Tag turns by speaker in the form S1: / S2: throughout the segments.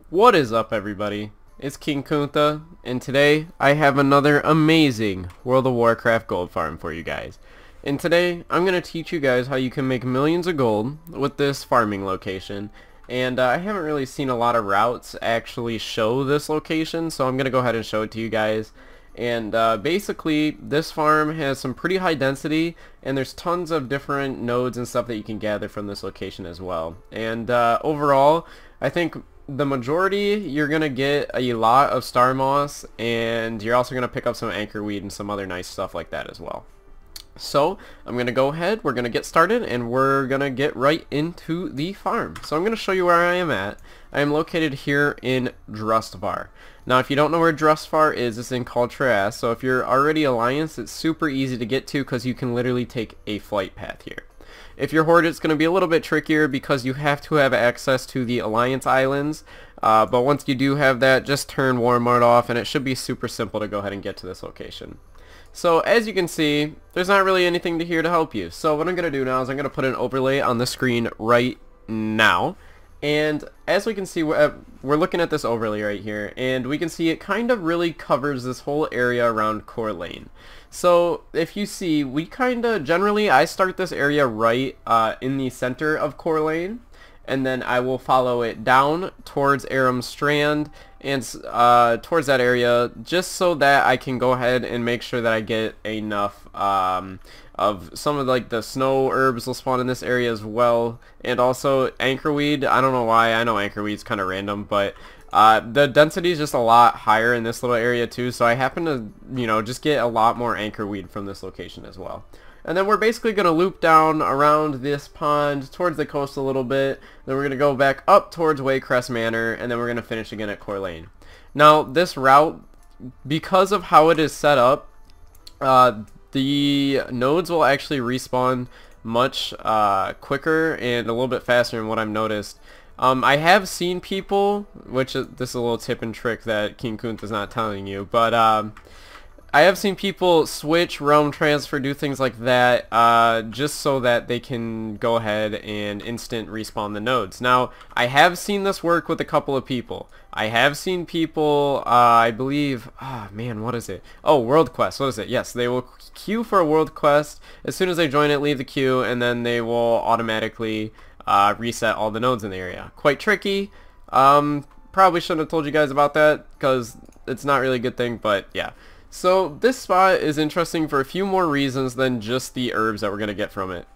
S1: What is up, everybody? It's King Kuntha, and today I have another amazing World of Warcraft gold farm for you guys. And today I'm going to teach you guys how you can make millions of gold with this farming location. And I haven't really seen a lot of routes actually show this location, so I'm going to go ahead and show it to you guys. And basically this farm has some pretty high density, and there's tons of different nodes and stuff that you can gather from this location as well. And overall, I think the majority you're gonna get a lot of star moss, and you're also gonna pick up some anchor weed and some other nice stuff like that as well. So I'm gonna go ahead, we're gonna get started, and we're gonna get right into the farm. So I'm gonna show you where I am at. I am located here in Drustvar. Now if you don't know where Drustvar is, it's in Kaltras. So if you're already Alliance, it's super easy to get to because you can literally take a flight path here. If you're Horde, it's going to be a little bit trickier because you have to have access to the Alliance Islands, but once you do have that, just turn War Mode off and it should be super simple to go ahead and get to this location. So as you can see, there's not really anything here to help you. So what I'm going to do now is I'm going to put an overlay on the screen right now. And as we can see, we're looking at this overlay right here, and we can see it kind of really covers this whole area around Core Lane. So if you see, we kind of generally, I start this area right in the center of Core Lane, and then I will follow it down towards Aram Strand and towards that area, just so that I can go ahead and make sure that I get enough of some of like the snow herbs will spawn in this area as well, and also anchorweed. I don't know why, I know anchorweed's kind of random, but the density is just a lot higher in this little area too, so I happen to, you know, just get a lot more anchorweed from this location as well. And then we're basically going to loop down around this pond towards the coast a little bit. Then we're going to go back up towards Waycrest Manor, and then we're going to finish again at Core Lane. Now this route, because of how it is set up, the nodes will actually respawn much quicker and a little bit faster than what I've noticed. I have seen people, which this is a little tip and trick that King Kuntha is not telling you, but I have seen people switch, realm transfer, do things like that, just so that they can go ahead and instant respawn the nodes. Now, I have seen this work with a couple of people. I have seen people, I believe, man, what is it? Oh, World Quest, what is it? Yes, they will queue for a World Quest. As soon as they join it, leave the queue, and then they will automatically reset all the nodes in the area. Quite tricky. Probably shouldn't have told you guys about that, because it's not really a good thing, but yeah. So this spot is interesting for a few more reasons than just the herbs that we're going to get from it.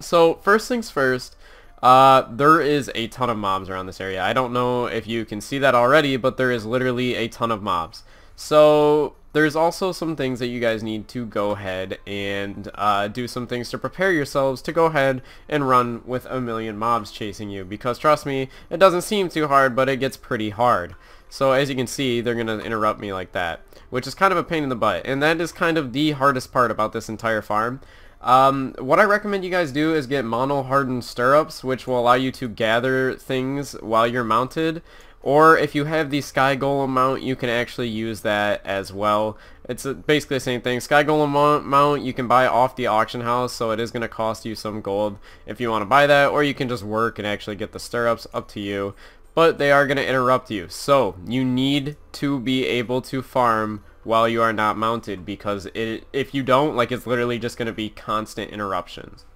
S1: So first things first, there is a ton of mobs around this area. I don't know if you can see that already, but there is literally a ton of mobs. So there's also some things that you guys need to go ahead and do some things to prepare yourselves to go ahead and run with a million mobs chasing you, because trust me, it doesn't seem too hard, but it gets pretty hard. So as you can see, they're going to interrupt me like that, which is kind of a pain in the butt, and that is kind of the hardest part about this entire farm. What I recommend you guys do is get mono hardened stirrups, which will allow you to gather things while you're mounted, or if you have the Sky Golem mount, you can actually use that as well. It's basically the same thing. Sky Golem mount you can buy off the auction house, so it is going to cost you some gold if you want to buy that, or you can just work and actually get the stirrups, up to you. But they are going to interrupt you, so you need to be able to farm while you are not mounted, because if you don't, like, it's literally just going to be constant interruptions.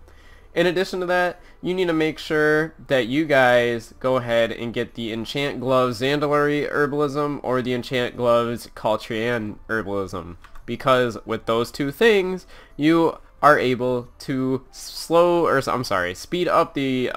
S1: In addition to that, you need to make sure that you guys go ahead and get the Enchant Gloves Zandalari Herbalism or the Enchant Gloves Kaltrian Herbalism, because with those two things, you are able to speed up the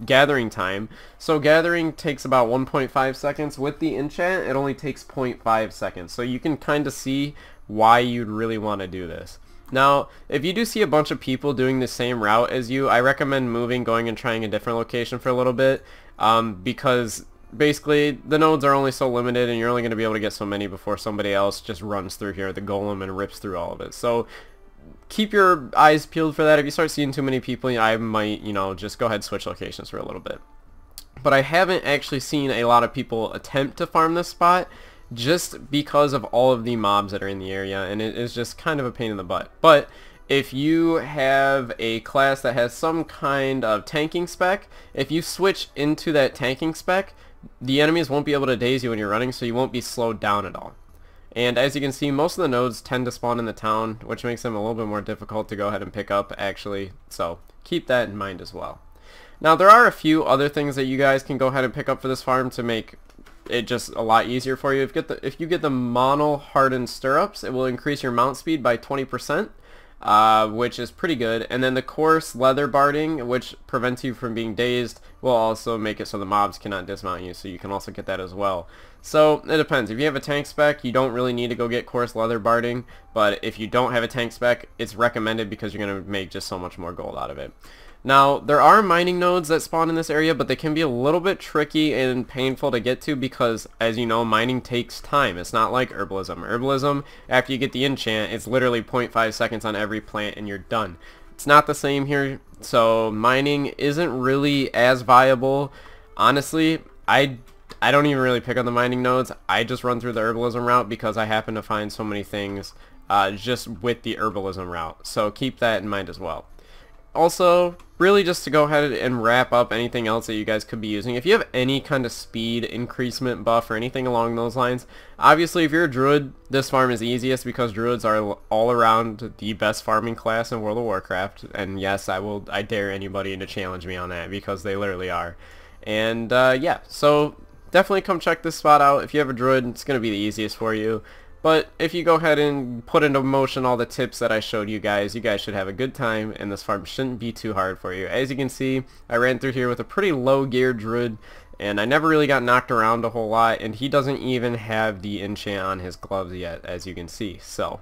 S1: gathering time. So gathering takes about 1.5 seconds. With the enchant, it only takes 0.5 seconds. So you can kind of see why you'd really want to do this. Now, if you do see a bunch of people doing the same route as you, I recommend moving, going and trying a different location for a little bit, because basically the nodes are only so limited, and you're only going to be able to get so many before somebody else just runs through here, the golem, and rips through all of it. So keep your eyes peeled for that. If you start seeing too many people, I might, you know, just go ahead and switch locations for a little bit. But I haven't actually seen a lot of people attempt to farm this spot, just because of all of the mobs that are in the area, and it is just kind of a pain in the butt. But if you have a class that has some kind of tanking spec, if you switch into that tanking spec, the enemies won't be able to daze you when you're running, so you won't be slowed down at all. And as you can see, most of the nodes tend to spawn in the town, which makes them a little bit more difficult to go ahead and pick up, actually, so keep that in mind as well. Now, there are a few other things that you guys can go ahead and pick up for this farm to make it just a lot easier for you. If you get the mono hardened stirrups, it will increase your mount speed by 20%. Which is pretty good, and then the coarse leather barding, which prevents you from being dazed, will also make it so the mobs cannot dismount you, so you can also get that as well. So it depends. If you have a tank spec, you don't really need to go get coarse leather barding, but if you don't have a tank spec, it's recommended because you're going to make just so much more gold out of it. Now, there are mining nodes that spawn in this area, but they can be a little bit tricky and painful to get to because, as you know, mining takes time. It's not like herbalism. Herbalism, after you get the enchant, it's literally 0.5 seconds on every plant and you're done. It's not the same here, so mining isn't really as viable. Honestly, I don't even really pick on the mining nodes. I just run through the herbalism route because I happen to find so many things just with the herbalism route. So keep that in mind as well. Also, really just to go ahead and wrap up anything else that you guys could be using, if you have any kind of speed increasement buff or anything along those lines, obviously if you're a druid, this farm is easiest because druids are all around the best farming class in World of Warcraft, and yes, I dare anybody to challenge me on that because they literally are. And yeah, so definitely come check this spot out. If you have a druid, it's going to be the easiest for you. But if you go ahead and put into motion all the tips that I showed you guys should have a good time, and this farm shouldn't be too hard for you. As you can see, I ran through here with a pretty low gear druid, and I never really got knocked around a whole lot, and he doesn't even have the enchant on his gloves yet, as you can see. So,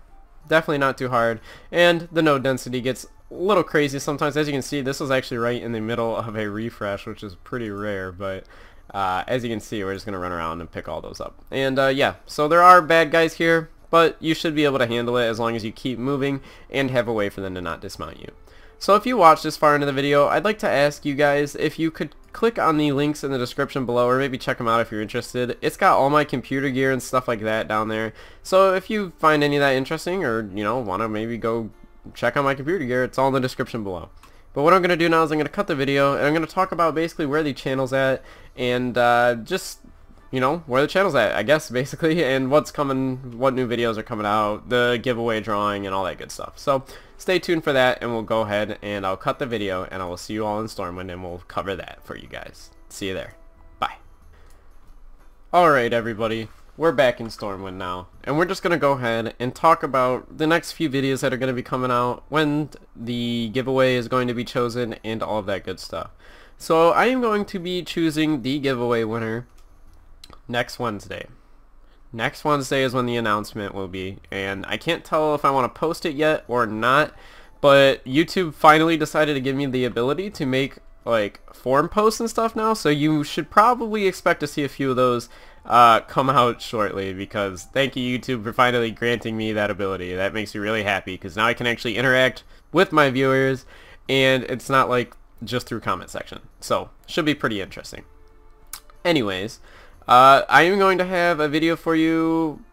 S1: definitely not too hard, and the node density gets a little crazy sometimes. As you can see, this was actually right in the middle of a refresh, which is pretty rare, but as you can see, we're just going to run around and pick all those up. And yeah, so there are bad guys here, but you should be able to handle it as long as you keep moving and have a way for them to not dismount you. So if you watched this far into the video, I'd like to ask you guys if you could click on the links in the description below, or maybe check them out if you're interested. It's got all my computer gear and stuff like that down there. So if you find any of that interesting, or you know, want to maybe go check out my computer gear, it's all in the description below. But what I'm going to do now is I'm going to cut the video, and I'm going to talk about basically where the channel's at, and just, you know, where the channel's at, I guess, basically, and what's coming, what new videos are coming out, the giveaway drawing, and all that good stuff. So stay tuned for that, and we'll go ahead and I'll cut the video, and I will see you all in Stormwind, and we'll cover that for you guys. See you there. Bye. Alright, everybody. We're back in Stormwind now, and we're just going to go ahead and talk about the next few videos that are going to be coming out, when the giveaway is going to be chosen, and all of that good stuff. So I am going to be choosing the giveaway winner next Wednesday. Next Wednesday is when the announcement will be, and I can't tell if I want to post it yet or not, but YouTube finally decided to give me the ability to make like forum posts and stuff now, so you should probably expect to see a few of those come out shortly, because thank you YouTube for finally granting me that ability. That makes me really happy, because now I can actually interact with my viewers, and it's not like just through comment section, so should be pretty interesting. Anyways, I am going to have a video for you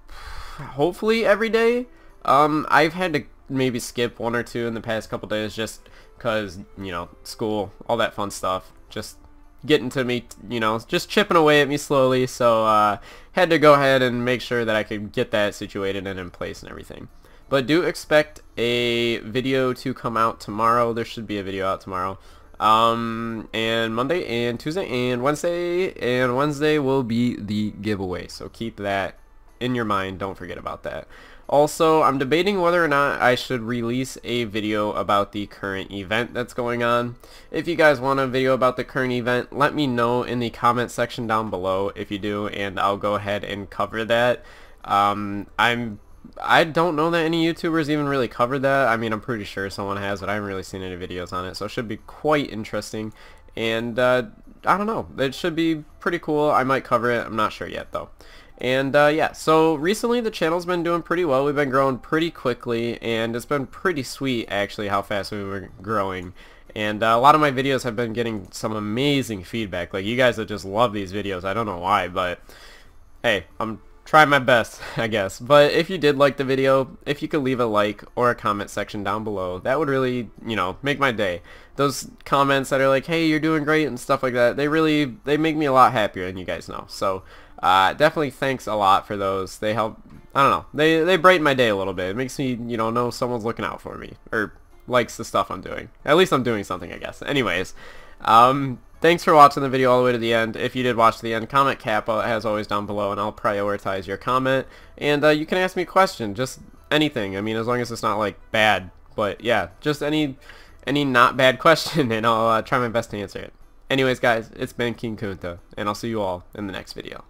S1: hopefully every day. I've had to maybe skip one or two in the past couple days just because, you know, school, all that fun stuff, just getting to me, you know, just chipping away at me slowly, so had to go ahead and make sure that I could get that situated and in place and everything. But do expect a video to come out tomorrow. There should be a video out tomorrow. And Monday and Tuesday and Wednesday will be the giveaway, so keep that in your mind. Don't forget about that. Also, I'm debating whether or not I should release a video about the current event that's going on. If you guys want a video about the current event, let me know in the comment section down below if you do, and I'll go ahead and cover that. I don't know that any YouTubers even really covered that. I mean, I'm pretty sure someone has, but I haven't really seen any videos on it, so it should be quite interesting. And I don't know, it should be pretty cool. I might cover it. I'm not sure yet though. And yeah, so recently the channel's been doing pretty well. We've been growing pretty quickly, and it's been pretty sweet actually how fast we were growing. And a lot of my videos have been getting some amazing feedback. Like, you guys that just love these videos. I don't know why, but hey, I'm try my best, I guess. But if you did like the video, if you could leave a like or a comment section down below, that would really, you know, make my day. Those comments that are like, hey, you're doing great and stuff like that, they make me a lot happier, and you guys know. So definitely thanks a lot for those. They help, I don't know, they brighten my day a little bit. It makes me, you know someone's looking out for me, or likes the stuff I'm doing. At least I'm doing something, I guess. Anyways, thanks for watching the video all the way to the end. If you did watch the end, comment Kappa as always down below, and I'll prioritize your comment. And you can ask me a question, just anything. I mean, as long as it's not like bad. But yeah, just any not bad question, and I'll try my best to answer it. Anyways, guys, it's been King Kunta, and I'll see you all in the next video.